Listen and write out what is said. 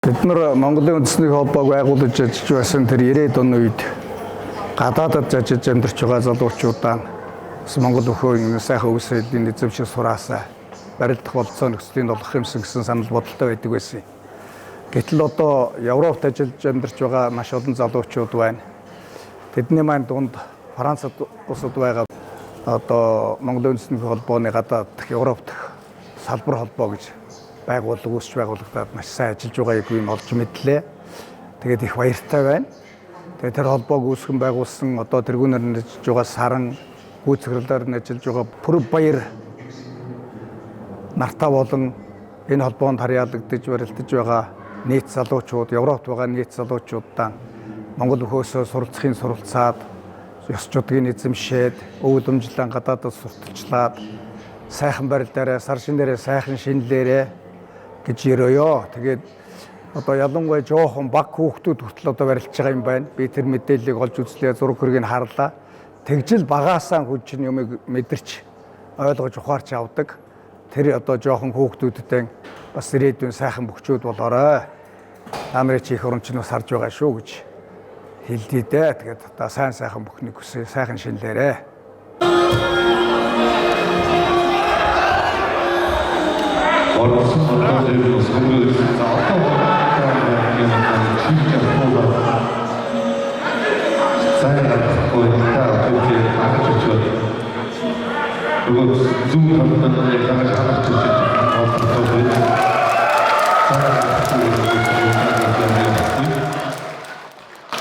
Бид нар Монголын үндэсний холбоог байгуулж ажиллаж байсан тэр 90-ад оны үед гадаадд ажиллаж амьдарч байгаа залуучуудаа Монгол өхөө сайхан үсрэлийн эзэмшил сураасаа барилдах болцоо нөхцөлийн олох юмсан гэсэн санал бодолтой байдаг байсан. Гэтэл одоо Европт ажиллаж амьдарч байгаа маш олон залуучууд байна. Тэдний маань дунд Францад улсад байгаа одоо Монголын үндэсний холбооны гадаад Европ дахь салбар холбоо гэж үүсч байгуулагдаад маш сайн ажиллаж байгааг юм олж мэдлээ. Тэгээд их баяртай байна. Тэгээд тэр холбоог үүсгэн байгуулсан одоо тэргүүнээр ажиллаж байгаа Саран гүйцэтгэлээр нь ажиллаж байгаа Пүрэв Баяр нартаа болон энэ холбоонд харьяалагдж барилдаж байгаа нийт залуучууд, Европт байгаа нийт залуучуудаа Монгол өхөөсөө суралцахын суралцаад, ёс зүйн эзэмшээд, өвөл өмжлөн гадаадд сурталчлаад, сайхан барилдаараа, сар шинээрээ сайхан шинэлээрээ гэж өрөөё. Тэгээд одоо ялангуяа жоохон баг хүүхдүүд хүртэл одоо барилдаж байгаа юм байна. Би тэр мэдээллийг олж үзлээ, зураг хөргийг харлаа. Тэгжил багаасаа хүн чинь юмыг мэдэрч ойлгож ухаарч авдаг. Тэр одоо жоохон хүүхдүүдтэй бас ирээдүйн сайхан бөхчүүд болоорой. Намрын чих орон чинь бас харж байгаа шүү гэж хэлдий дээ. Тэгээд одоо сайхан бүхнийг хүсээ, сайхан шинэлээрээ. Zoom